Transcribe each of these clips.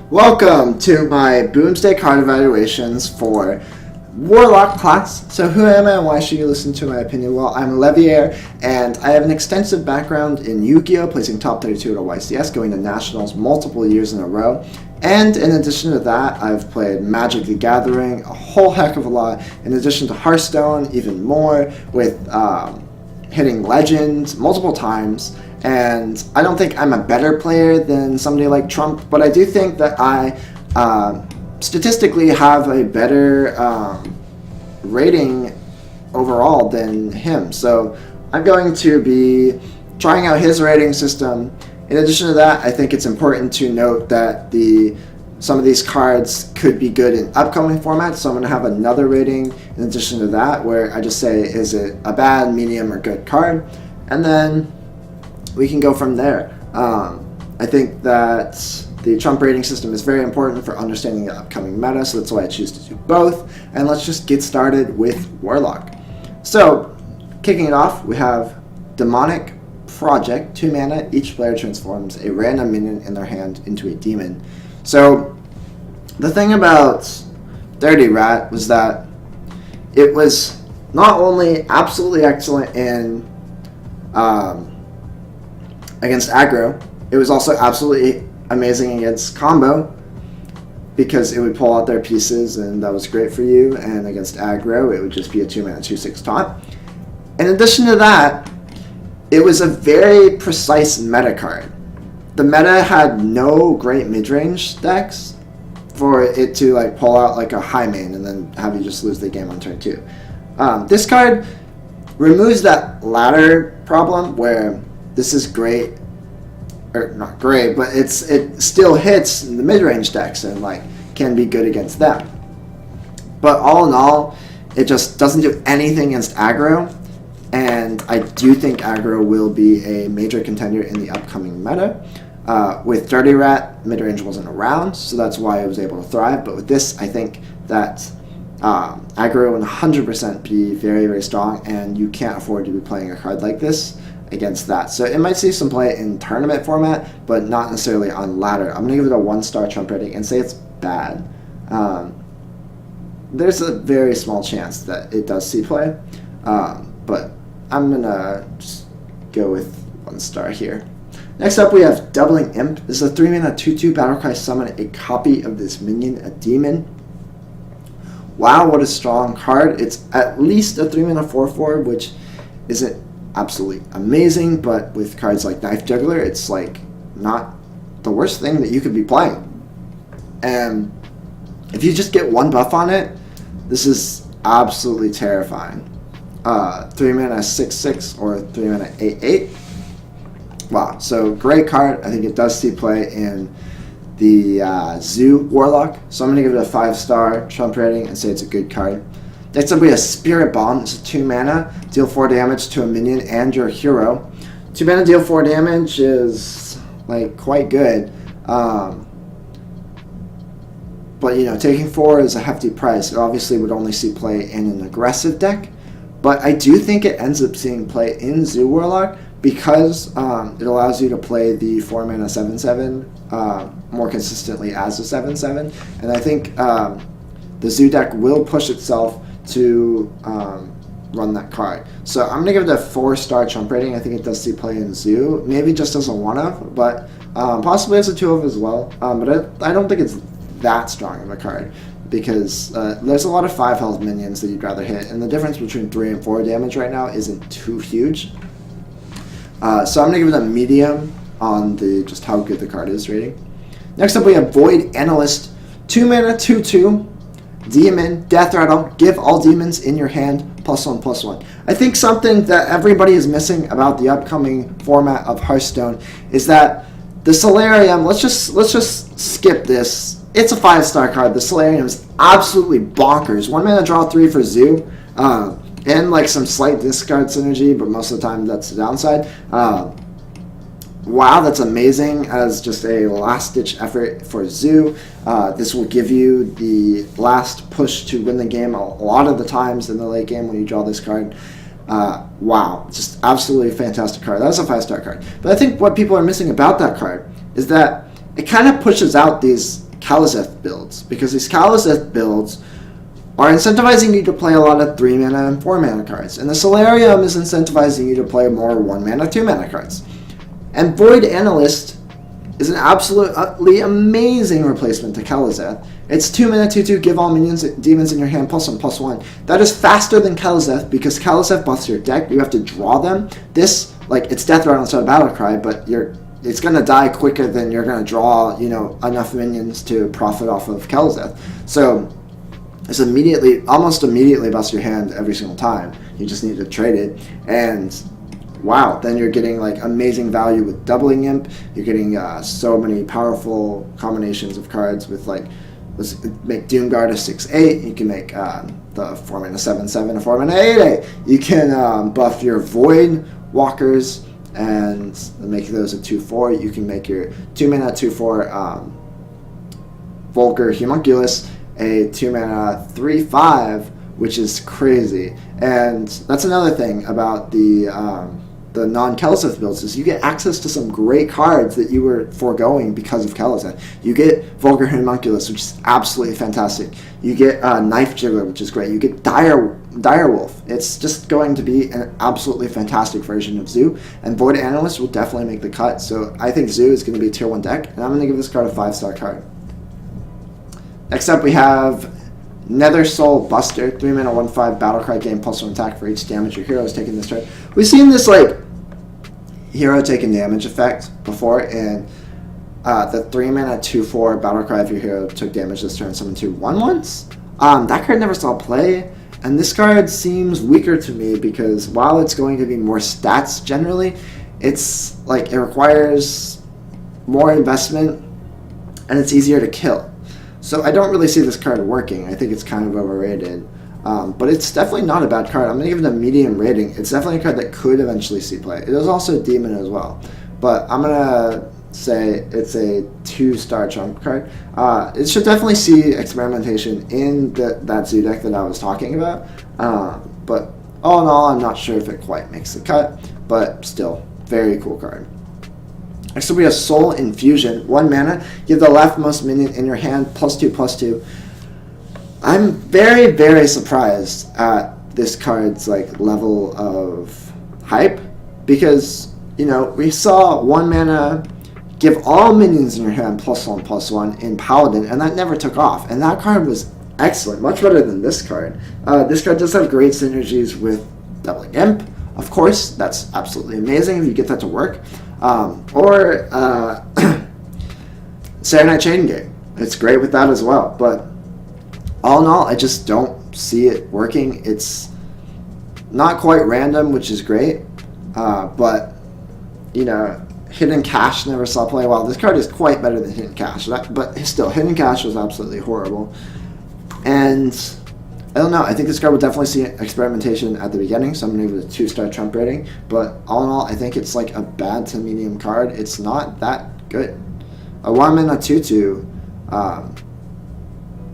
Welcome to my Boomsday card evaluations for Warlock class. So who am I and why should you listen to my opinion? Well, I'm Levier, and I have an extensive background in Yu-Gi-Oh!, placing top 32 at YCS, going to nationals multiple years in a row. And in addition to that, I've played Magic the Gathering a whole heck of a lot, in addition to Hearthstone even more, with hitting Legends multiple times. And I don't think I'm a better player than somebody like Trump, but I do think that I statistically have a better rating overall than him. So I'm going to be trying out his rating system. In addition to that, I think it's important to note that some of these cards could be good in upcoming formats, so I'm going to have another rating in addition to that, where I just say, is it a bad, medium, or good card? And then we can go from there. I think that the Trump rating system is very important for understanding the upcoming meta, so that's why I choose to do both. And let's just get started with Warlock. So, kicking it off, we have Demonic Project, 2 mana, each player transforms a random minion in their hand into a demon. So, the thing about Dirty Rat was that it was not only absolutely excellent in against aggro, it was also absolutely amazing against combo, because it would pull out their pieces and that was great for you, and against aggro it would just be a 2 mana 2/6 taunt. In addition to that, it was a very precise meta card. The meta had no great mid-range decks for it to like pull out like a high main and then have you just lose the game on turn 2. This card removes that ladder problem where this is great, or not great, but it still hits the mid-range decks and like can be good against them. But all in all, it just doesn't do anything against aggro, and I do think aggro will be a major contender in the upcoming meta. With Dirty Rat, mid-range wasn't around, so that's why it was able to thrive. But with this, I think that aggro will 100% be very, very strong, and you can't afford to be playing a card like this against that. So it might see some play in tournament format, but not necessarily on ladder. I'm going to give it a 1-star Trump rating and say it's bad. There's a very small chance that it does see play, but I'm going to just go with 1 star here. Next up, we have Doubling Imp. This is a 3 mana 2/2 battlecry summon a copy of this minion, a demon. Wow, what a strong card. It's at least a 3 mana 4/4, which isn't absolutely amazing, but with cards like Knife Juggler, it's like not the worst thing that you could be playing. And if you just get 1 buff on it, this is absolutely terrifying. 3 mana 6/6 or 3 mana 8/8. Wow, so great card. I think it does see play in the Zoo Warlock, so I'm going to give it a 5-star Trump rating and say it's a good card. Next up, we have Spirit Bomb. It's a 2 mana, deal 4 damage to a minion and your hero. 2 mana, deal 4 damage is like quite good. But you know, taking 4 is a hefty price. It obviously would only see play in an aggressive deck, but I do think it ends up seeing play in Zoo Warlock because it allows you to play the 4 mana 7/7 more consistently as a 7/7, and I think the Zoo deck will push itself to run that card. So I'm going to give it a 4-star Trump rating. I think it does see play in Zoo, maybe just as a 1-of, but possibly as a 2-of as well. But I don't think it's that strong of a card, because there's a lot of 5 health minions that you'd rather hit, and the difference between 3 and 4 damage right now isn't too huge. So I'm going to give it a medium on the just how good the card is rating. Next up, we have Void Analyst, 2 mana 2/2. Demon, Death Rattle, give all demons in your hand +1/+1. I think something that everybody is missing about the upcoming format of Hearthstone is that the Solarium, let's just skip this. It's a 5-star card. The Solarium is absolutely bonkers. 1 mana draw 3 for Zoo, and like some slight discard synergy, but most of the time that's the downside. Wow, that's amazing as just a last-ditch effort for Zoo. This will give you the last push to win the game a lot of the times in the late game when you draw this card. Wow, just absolutely fantastic card. That's a 5-star card. But I think what people are missing about that card is that it kind of pushes out these Kalizeth builds, because these Kalizeth builds are incentivizing you to play a lot of 3 mana and 4 mana cards, and the Solarium is incentivizing you to play more 1 mana, 2 mana cards. And Void Analyst is an absolutely amazing replacement to Kalizeth. It's 2 mana, 2/2, give all demons in your hand +1/+1. That is faster than Kalizeth, because Kalizeth buffs your deck. You have to draw them. This, like, it's Death Rattle instead of Battle Cry, but it's going to die quicker than you're going to draw, enough minions to profit off of Kalizeth. So it's almost immediately busts your hand every single time. You just need to trade it, and wow, then you're getting like amazing value with Doubling Imp. You're getting so many powerful combinations of cards with, like, let's make Doomguard a 6/8. You can make the 4 mana 7/7 a 4 mana 8/8. You can buff your Void Walkers and make those a 2/4. You can make your 2 mana 2/4 Volker Homunculus a 2 mana 3/5, which is crazy. And that's another thing about the non-Kalizeth builds, is you get access to some great cards that you were foregoing because of Kalizeth. You get Volker Homunculus, which is absolutely fantastic. You get Knife Jiggler, which is great. You get Direwolf. It's just going to be an absolutely fantastic version of Zoo, and Void Analyst will definitely make the cut. So I think Zoo is going to be a tier 1 deck, and I'm going to give this card a 5-star card. Next up, we have Nether Soul Buster, 3 mana 1/5 Battlecry, gain +1 attack for each damage your hero is taking this turn. We've seen this, like, hero taking damage effect before in the 3 mana 2/4 Battlecry. If your hero took damage this turn, summon 2 1/1s. That card never saw play, and this card seems weaker to me because while it's going to be more stats generally, it's like it requires more investment and it's easier to kill. So I don't really see this card working. I think it's kind of overrated. But it's definitely not a bad card. I'm going to give it a medium rating. It's definitely a card that could eventually see play. It is also a demon as well. But I'm going to say it's a 2-star trump card. It should definitely see experimentation in that Zoo deck that I was talking about. But all in all, I'm not sure if it quite makes the cut. But still, very cool card. Next up, we have Soul Infusion. 1 mana. Give the leftmost minion in your hand +2/+2. I'm very, very surprised at this card's like level of hype, because we saw 1 mana give all minions in your hand +1/+1 in Paladin, and that never took off. And that card was excellent, much better than this card. This card does have great synergies with Doubling Imp. Of course, that's absolutely amazing if you get that to work. Or Saturday Chain Gang. It's great with that as well. But all in all, I just don't see it working. It's not quite random, which is great. But, Hidden Cache never saw play. Well, this card is quite better than Hidden Cache. But still, Hidden Cache was absolutely horrible. And I don't know. I think this card will definitely see experimentation at the beginning, so I'm going to give it a 2-star trump rating. But all in all, I think it's like a bad to medium card. It's not that good. A 1 mana 2/2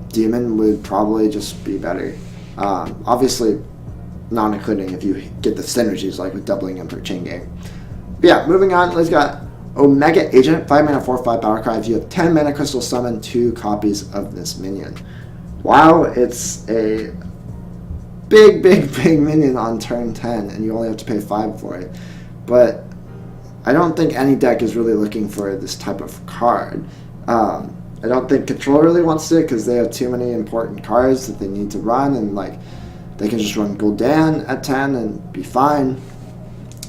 demon would probably just be better. Obviously, not including if you get the synergies like with Doubling Imp or Chain Gang. But yeah, moving on, let's got Omega Agent, 5 mana 4/5 Battlecry. If you have 10 mana crystal, summon 2 copies of this minion. Wow, it's a big, big, big minion on turn 10, and you only have to pay 5 for it. But I don't think any deck is really looking for this type of card. I don't think Control really wants it because they have too many important cards that they need to run, and like they can just run Gul'dan at 10 and be fine.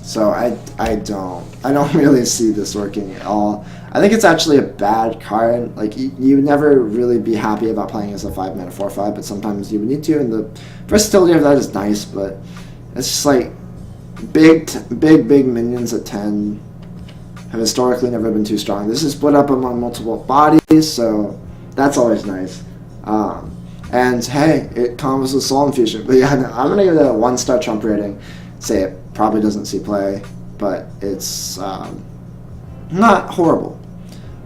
So I don't really see this working at all. I think it's actually a bad card. Like you would never really be happy about playing as a 5 mana 4/5, but sometimes you would need to, and the versatility of that is nice. But it's just like big minions at 10 have historically never been too strong. This is split up among multiple bodies, so that's always nice. And hey, it combos with Soul Infusion. But yeah, no, I'm gonna give it a 1-star trump rating. Say it probably doesn't see play, but it's not horrible.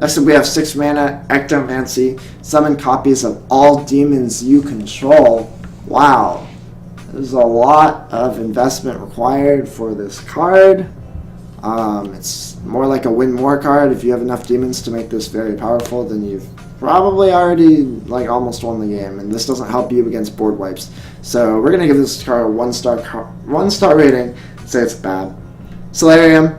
Next up, we have 6 mana Ectomancy. Summon copies of all demons you control. Wow. There's a lot of investment required for this card. It's more like a win more card. If you have enough demons to make this very powerful, then you've probably already like almost won the game, and this doesn't help you against board wipes. So we're gonna give this card a one star rating. Say it's bad. Solarium,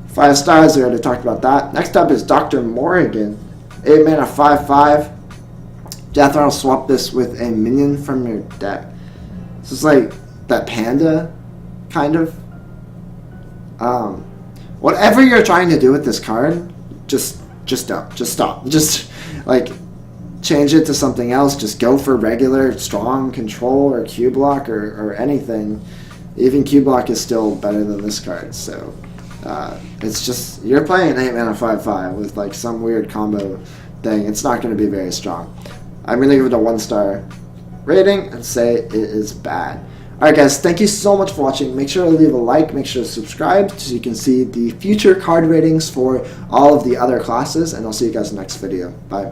5 stars. We already talked about that. Next up is Dr. Morrigan, 8 mana, 5/5. Death Rattle, swap this with a minion from your deck. So it's like that panda, kind of. Whatever you're trying to do with this card, just don't. Just stop. Just like change it to something else. Just go for regular, strong control or Q block or anything. Even Q block is still better than this card. So it's just you're playing 8 mana 5/5 with like some weird combo thing. It's not going to be very strong. I'm going to give it a 1 star rating and say it is bad. Alright guys, thank you so much for watching. Make sure to leave a like, make sure to subscribe so you can see the future card ratings for all of the other classes, and I'll see you guys in the next video. Bye.